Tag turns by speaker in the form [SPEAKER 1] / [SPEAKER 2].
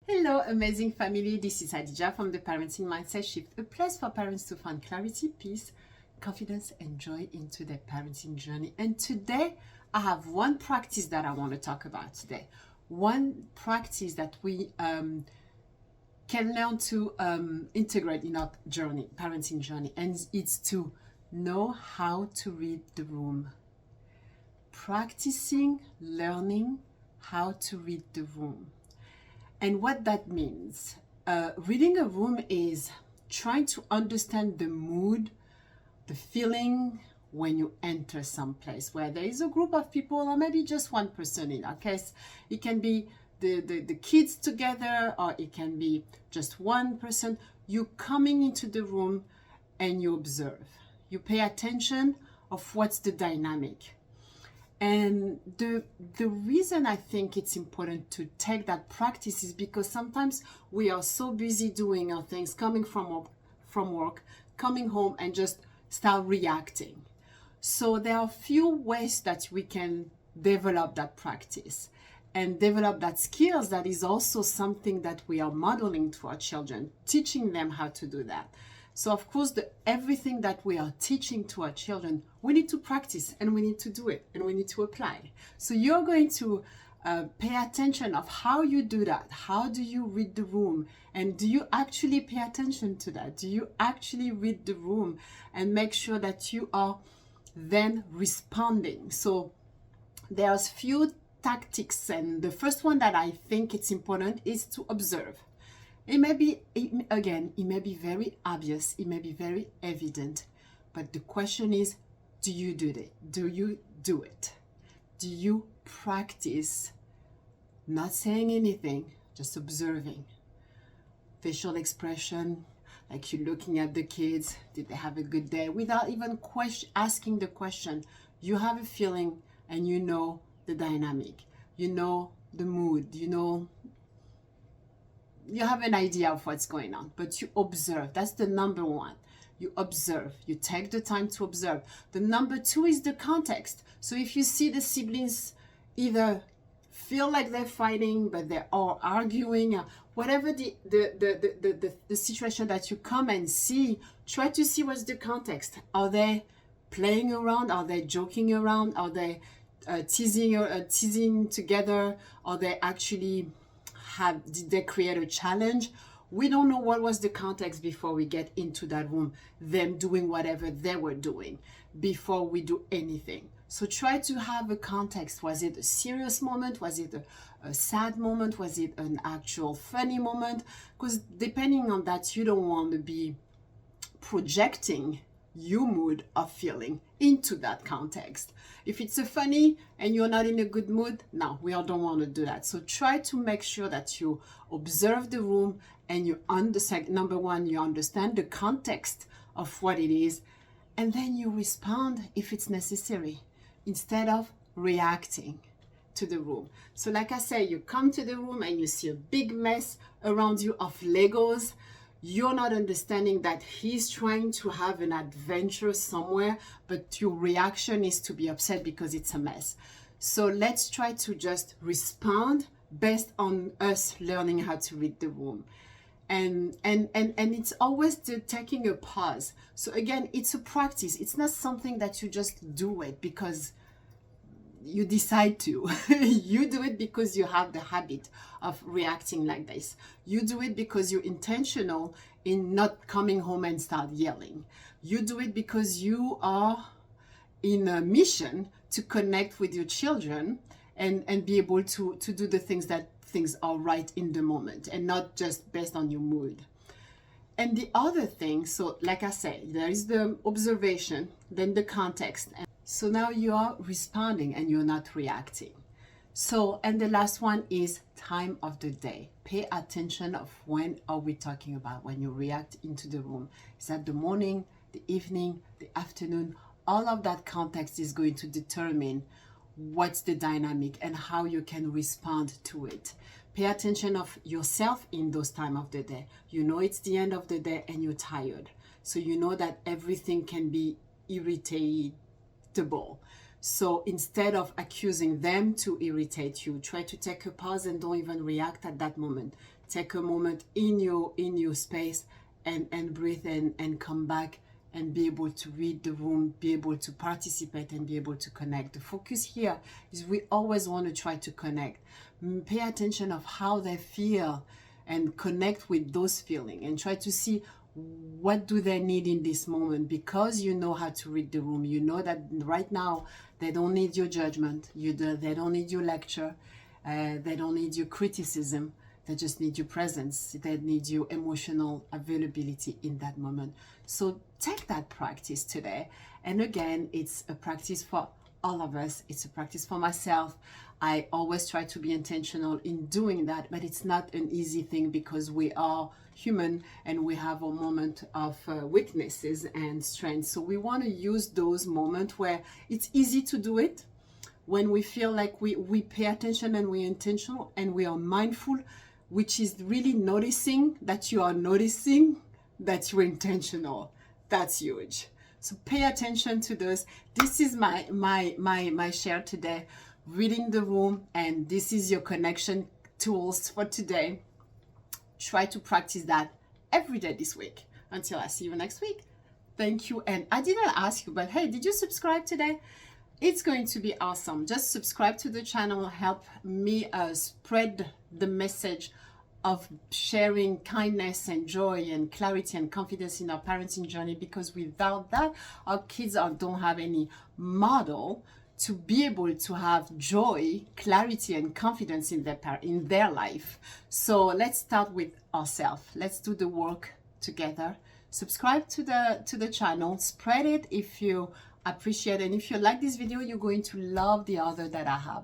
[SPEAKER 1] Hello, amazing family. This is Adija from the Parenting Mindset Shift, a place for parents to find clarity, peace, confidence, and joy into their parenting journey. And today, I have one practice that I want to talk about today. One practice that we can learn to integrate in our journey, parenting journey, and it's to know how to read the room. Practicing learning how to read the room. And what that means, reading a room is trying to understand the mood, the feeling when you enter some place where there is a group of people or maybe just one person. In our case, it can be the kids together, or it can be just one person. You coming into the room and you observe. You pay attention of what's the dynamic. And the reason I think it's important to take that practice is because sometimes we are so busy doing our things, coming from work, coming home and just start reacting. So there are a few ways that we can develop that practice and develop that skills. That is also something that we are modeling to our children, teaching them how to do that. So of course, everything that we are teaching to our children, we need to practice and we need to do it and we need to apply. So you're going to pay attention of how you do that. How do you read the room? And do you actually pay attention to that? Do you actually read the room and make sure that you are then responding? So there's few tactics, and the first one that I think it's important is to observe. It may be very obvious, it may be very evident, but the question is, do you do it? Do you do it? Do you practice not saying anything, just observing? Facial expression, like you're looking at the kids, did they have a good day? Without even asking the question, you have a feeling and you know the dynamic, you know the mood, you have an idea of what's going on, but you observe. That's the number one. You observe. You take the time to observe. The number two is the context. So if you see the siblings either feel like they're fighting, but they're all arguing, whatever the situation that you come and see, try to see what's the context. Are they playing around? Are they joking around? Are they teasing together? Are they actually did they create a challenge? We don't know what was the context before we get into that room, them doing whatever they were doing before we do anything. So try to have a context. Was it a serious moment? Was it a sad moment? Was it an actual funny moment? Because depending on that, you don't want to be projecting your mood of feeling into that context. If it's a funny and you're not in a good mood, no, we all don't want to do that. So try to make sure that you observe the room and you understand, number one, you understand the context of what it is, and then you respond if it's necessary instead of reacting to the room. So like I say, you come to the room and you see a big mess around you of Legos. You're not understanding that he's trying to have an adventure somewhere, but your reaction is to be upset because it's a mess. So let's try to just respond based on us learning how to read the room. And it's always taking a pause. So again, it's a practice. It's not something that you just do it because you decide to. You do it because you have the habit of reacting like this. You do it because you're intentional in not coming home and start yelling. You do it because you are in a mission to connect with your children and be able to do the things that things are right in the moment and not just based on your mood. And the other thing, so like I said, there is the observation, then the context. So now you are responding and you're not reacting. So, and the last one is time of the day. Pay attention of when are we talking about when you react into the room. Is that the morning, the evening, the afternoon? All of that context is going to determine what's the dynamic and how you can respond to it. Pay attention of yourself in those time of the day. You know it's the end of the day and you're tired. So you know that everything can be irritated. So instead of accusing them to irritate you, try to take a pause and don't even react at that moment. Take a moment in your space and breathe and come back and be able to read the room, be able to participate and be able to connect. The focus here is we always want to try to connect. Pay attention of how they feel and connect with those feelings and try to see what do they need in this moment, because you know how to read the room. You know that right now they don't need your judgment, they don't need your lecture, they don't need your criticism, they just need your presence, they need your emotional availability in that moment. So take that practice today, and again, it's a practice for all of us, it's a practice for myself. I always try to be intentional in doing that, but it's not an easy thing because we are human and we have a moment of weaknesses and strengths. So we want to use those moments where it's easy to do it, when we feel like we pay attention and we're intentional and we are mindful, which is really noticing that you are noticing that you're intentional. That's huge. So pay attention to those. This is my share today, reading the room, and this is your connection tools for today. Try to practice that every day this week. Until I see you next week. Thank you. And I didn't ask you, but hey, did you subscribe today? It's going to be awesome. Just subscribe to the channel. Help me spread the message of sharing kindness and joy and clarity and confidence in our parenting journey, because without that, our kids don't have any model to be able to have joy, clarity, and confidence in their life. So let's start with ourselves. Let's do the work together. Subscribe to the channel. Spread it if you appreciate it. And if you like this video, you're going to love the other that I have.